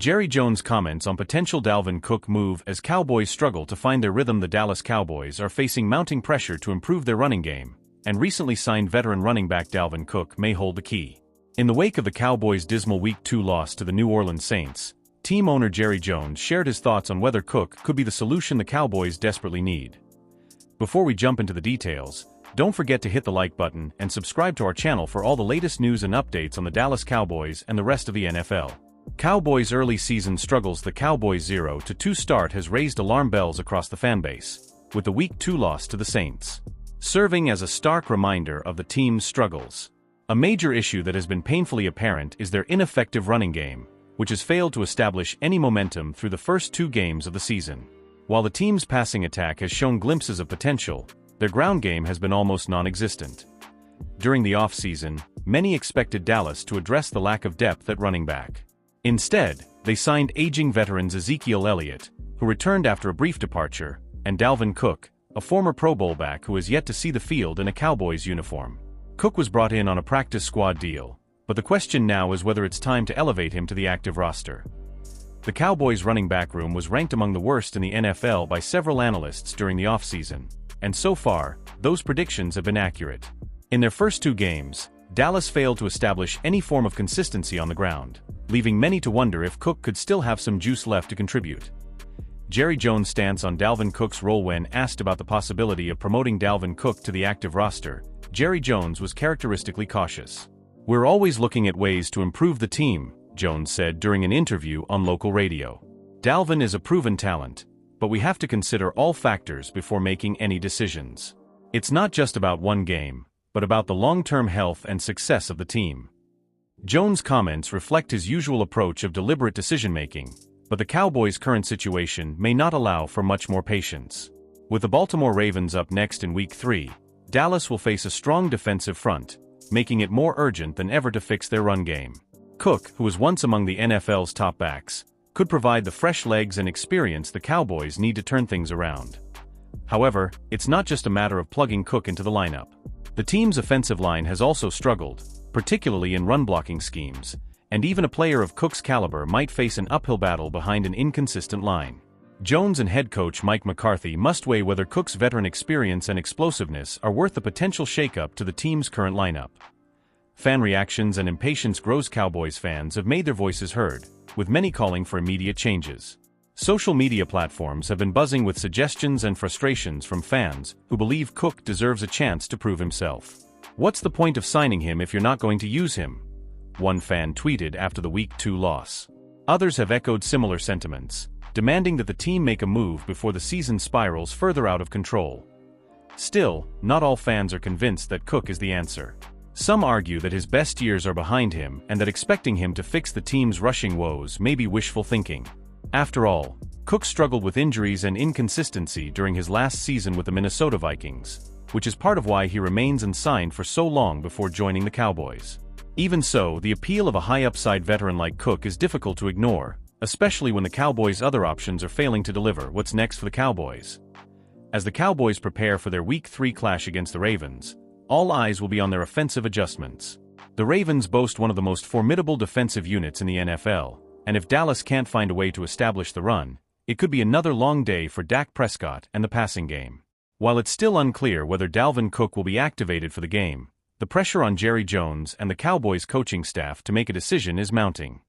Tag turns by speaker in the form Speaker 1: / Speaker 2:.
Speaker 1: Jerry Jones comments on potential Dalvin Cook move as Cowboys struggle to find their rhythm. The Dallas Cowboys are facing mounting pressure to improve their running game, and recently signed veteran running back Dalvin Cook may hold the key. In the wake of the Cowboys' dismal Week 2 loss to the New Orleans Saints, team owner Jerry Jones shared his thoughts on whether Cook could be the solution the Cowboys desperately need. Before we jump into the details, don't forget to hit the like button and subscribe to our channel for all the latest news and updates on the Dallas Cowboys and the rest of the NFL. Cowboys' early season struggles. The Cowboys' 0-2 start has raised alarm bells across the fanbase, with the Week 2 loss to the Saints serving as a stark reminder of the team's struggles. A major issue that has been painfully apparent is their ineffective running game, which has failed to establish any momentum through the first 2 games of the season. While the team's passing attack has shown glimpses of potential, their ground game has been almost non-existent. During the offseason, many expected Dallas to address the lack of depth at running back. Instead, they signed aging veterans Ezekiel Elliott, who returned after a brief departure, and Dalvin Cook, a former Pro Bowl back who has yet to see the field in a Cowboys uniform. Cook was brought in on a practice squad deal, but the question now is whether it's time to elevate him to the active roster. The Cowboys' running back room was ranked among the worst in the NFL by several analysts during the offseason, and so far, those predictions have been accurate. In their first 2 games, Dallas failed to establish any form of consistency on the ground, leaving many to wonder if Cook could still have some juice left to contribute. Jerry Jones' stance on Dalvin Cook's role. When asked about the possibility of promoting Dalvin Cook to the active roster, Jerry Jones was characteristically cautious. "We're always looking at ways to improve the team," Jones said during an interview on local radio. "Dalvin is a proven talent, but we have to consider all factors before making any decisions. It's not just about one game, but about the long-term health and success of the team." Jones' comments reflect his usual approach of deliberate decision-making, but the Cowboys' current situation may not allow for much more patience. With the Baltimore Ravens up next in Week 3, Dallas will face a strong defensive front, making it more urgent than ever to fix their run game. Cook, who was once among the NFL's top backs, could provide the fresh legs and experience the Cowboys need to turn things around. However, it's not just a matter of plugging Cook into the lineup. The team's offensive line has also struggled, particularly in run-blocking schemes, and even a player of Cook's caliber might face an uphill battle behind an inconsistent line. Jones and head coach Mike McCarthy must weigh whether Cook's veteran experience and explosiveness are worth the potential shakeup to the team's current lineup. Fan reactions and impatience grows. Cowboys fans have made their voices heard, with many calling for immediate changes. Social media platforms have been buzzing with suggestions and frustrations from fans who believe Cook deserves a chance to prove himself. "What's the point of signing him if you're not going to use him?" one fan tweeted after the Week 2 loss. Others have echoed similar sentiments, demanding that the team make a move before the season spirals further out of control. Still, not all fans are convinced that Cook is the answer. Some argue that his best years are behind him and that expecting him to fix the team's rushing woes may be wishful thinking. After all, Cook struggled with injuries and inconsistency during his last season with the Minnesota Vikings, which is part of why he remains unsigned for so long before joining the Cowboys. Even so, the appeal of a high-upside veteran like Cook is difficult to ignore, especially when the Cowboys' other options are failing to deliver. What's next for the Cowboys? As the Cowboys prepare for their Week 3 clash against the Ravens, all eyes will be on their offensive adjustments. The Ravens boast one of the most formidable defensive units in the NFL, and if Dallas can't find a way to establish the run, it could be another long day for Dak Prescott and the passing game. While it's still unclear whether Dalvin Cook will be activated for the game, the pressure on Jerry Jones and the Cowboys coaching staff to make a decision is mounting.